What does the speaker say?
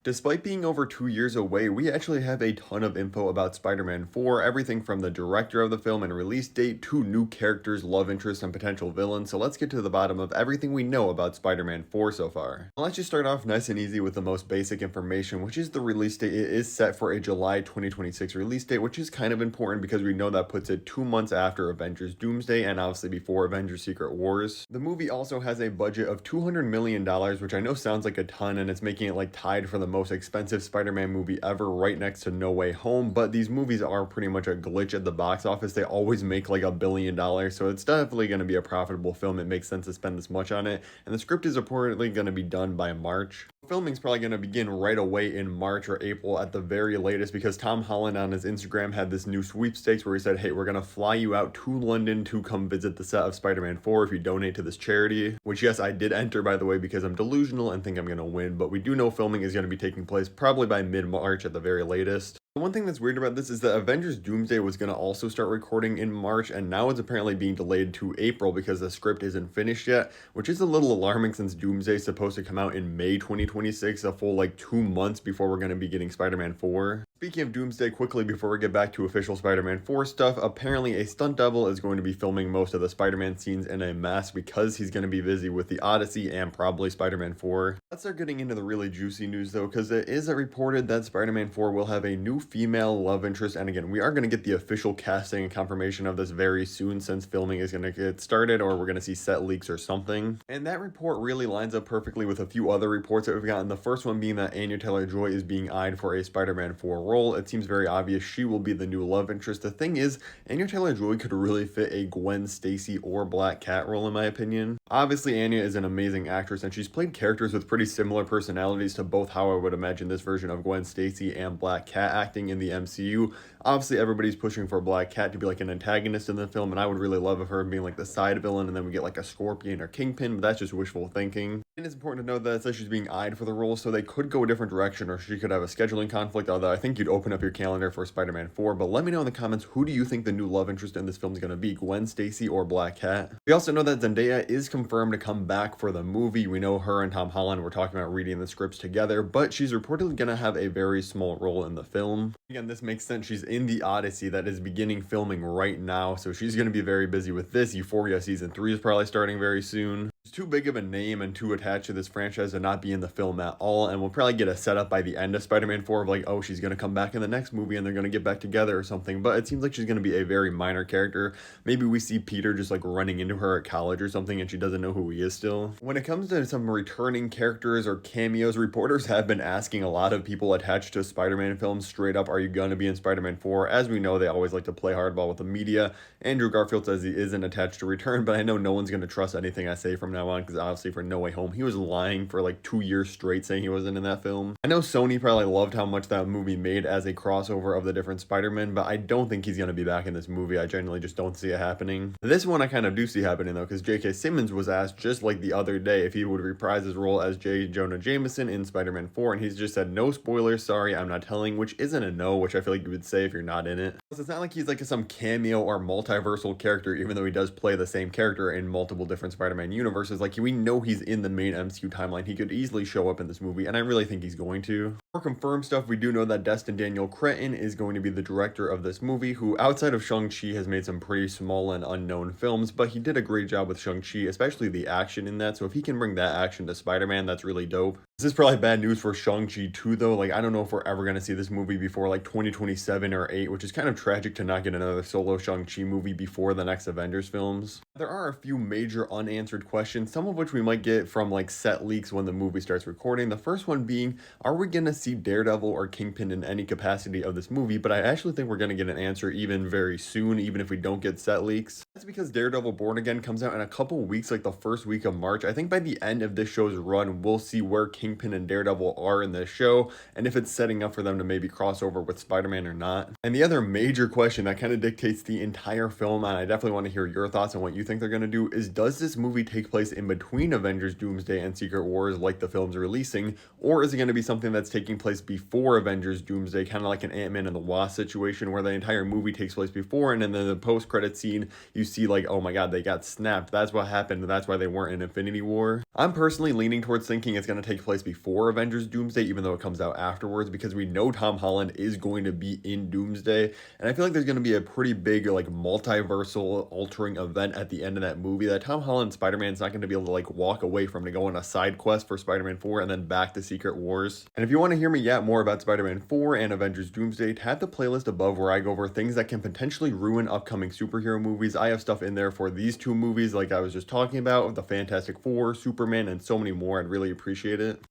Despite being over 2 years away, we actually have a ton of info about Spider-Man 4, everything from the director of the film and release date to new characters, love interests, and potential villains. So let's get to the bottom of everything we know about Spider-Man 4 so far. Let's just start off nice and easy with the most basic information, which is the release date. It is set for a July 2026 release date, which is kind of important because we know that puts it 2 months after Avengers Doomsday and obviously before Avengers Secret Wars. The movie also has a budget of $200 million, which I know sounds like a ton, and it's making it like tied for the most expensive Spider-Man movie ever, right next to No Way Home. But these movies are pretty much a glitch at the box office. They always make like $1 billion, so it's definitely going to be a profitable film. It makes sense to spend this much on it, and the script is reportedly going to be done by March. Filming's probably going to begin right away in March or April at the very latest, because Tom Holland on his Instagram had this new sweepstakes where he said, hey, we're going to fly you out to London to come visit the set of Spider-Man 4 if you donate to this charity, which yes, I did enter, by the way, because I'm delusional and think I'm going to win. But we do know filming is going to be taking place probably by mid-March at the very latest. The one thing that's weird about this is that Avengers Doomsday was going to also start recording in March, and now it's apparently being delayed to April because the script isn't finished yet, which is a little alarming since Doomsday is supposed to come out in May 2026, a full like 2 months before we're going to be getting Spider-Man 4. Speaking of Doomsday, quickly before we get back to official Spider-Man 4 stuff, apparently a stunt double is going to be filming most of the Spider-Man scenes in a mask because he's going to be busy with the Odyssey and probably Spider-Man 4. Let's start getting into the really juicy news though, because it is reported that Spider-Man 4 will have a new female love interest, and again, we are going to get the official casting and confirmation of this very soon since filming is going to get started, or we're going to see set leaks or something. And that report really lines up perfectly with a few other reports that we've gotten. The first one being that Anya Taylor-Joy is being eyed for a Spider-Man 4 role. It seems very obvious she will be the new love interest. The thing is, Anya Taylor-Joy could really fit a Gwen Stacy or Black Cat role in my opinion. Obviously, Anya is an amazing actress and she's played characters with pretty similar personalities to both how I would imagine this version of Gwen Stacy and Black Cat acting in the MCU. Obviously, everybody's pushing for Black Cat to be like an antagonist in the film, and I would really love her being like the side villain, and then we get like a Scorpion or Kingpin, but that's just wishful thinking. And it's important to note that it says she's being eyed for the role, so they could go a different direction, or she could have a scheduling conflict, although I think you'd open up your calendar for Spider-Man 4. But let me know in the comments, who do you think the new love interest in this film is going to be, Gwen Stacy or Black Cat? We also know that Zendaya is confirmed to come back for the movie. We know her and Tom Holland were talking about reading the scripts together, but she's reportedly going to have a very small role in the film. Again, this makes sense. She's in the Odyssey that is beginning filming right now, so she's going to be very busy with this. Euphoria season 3 is probably starting very soon. She's too big of a name and too attached to this franchise to not be in the film at all, and we'll probably get a setup by the end of Spider-Man 4 of like, oh, she's going to come back in the next movie and they're going to get back together or something, but it seems like she's going to be a very minor character. Maybe we see Peter just like running into her at college or something and she doesn't know who he is still. When it comes to some returning characters or cameos, reporters have been asking a lot of people attached to Spider-Man films straight up, are you going to be in Spider-Man 4? As we know, they always like to play hardball with the media. Andrew Garfield says he isn't attached to return, but I know no one's going to trust anything I say from now on, because obviously for No Way Home, he was lying for like 2 years straight saying he wasn't in that film. I know Sony probably loved how much that movie made as a crossover of the different Spider-Men, but I don't think he's going to be back in this movie. I genuinely just don't see it happening. This one I kind of do see happening though, because J.K. Simmons was asked just like the other day if he would reprise his role as J. Jonah Jameson in Spider-Man 4, and he's just said, no spoilers, sorry, I'm not telling, which isn't a no, which I feel like you would say if you're not in it. Plus, it's not like he's like some cameo or multiversal character, even though he does play the same character in multiple different Spider-Man universes. Like, we know he's in the main MCU timeline. He could easily show up in this movie, and I really think he's going to. For confirmed stuff, we do know that Destin Daniel Cretton is going to be the director of this movie, who outside of Shang-Chi has made some pretty small and unknown films, but he did a great job with Shang-Chi, especially the action in that. So if he can bring that action to Spider-Man, that's really dope. This is probably bad news for Shang-Chi too, though. Like, I don't know if we're ever going to see this movie before like 2027 or 8, which is kind of tragic to not get another solo Shang-Chi movie before the next Avengers films. There are a few major unanswered questions, some of which we might get from like set leaks when the movie starts recording. The first one being, are we going to see Daredevil or Kingpin in any capacity of this movie? But I actually think we're going to get an answer even very soon, even if we don't get set leaks. That's because Daredevil Born Again comes out in a couple weeks, like the first week of March. I think by the end of this show's run, we'll see where Kingpin and Daredevil are in this show, and if it's setting up for them to maybe cross over with Spider-Man or not. And the other major question that kind of dictates the entire film, and I definitely want to hear your thoughts on what you think they're going to do, is does this movie take place in between Avengers Doomsday and Secret Wars like the film's releasing, or is it going to be something that's taking place before Avengers Doomsday, kind of like an Ant-Man and the Wasp situation where the entire movie takes place before, and then in the post-credit scene you see like, oh my god, they got snapped, that's what happened, that's why they weren't in Infinity War. I'm personally leaning towards thinking it's going to take place twice before Avengers Doomsday, even though it comes out afterwards, because we know Tom Holland is going to be in Doomsday. And I feel like there's going to be a pretty big, like, multiversal altering event at the end of that movie that Tom Holland Spider-Man's not going to be able to, like, walk away from to go on a side quest for Spider-Man 4 and then back to Secret Wars. And if you want to hear me yet more about Spider-Man 4 and Avengers Doomsday, tap the playlist above where I go over things that can potentially ruin upcoming superhero movies. I have stuff in there for these two movies, like I was just talking about, the Fantastic Four, Superman, and so many more. I'd really appreciate it.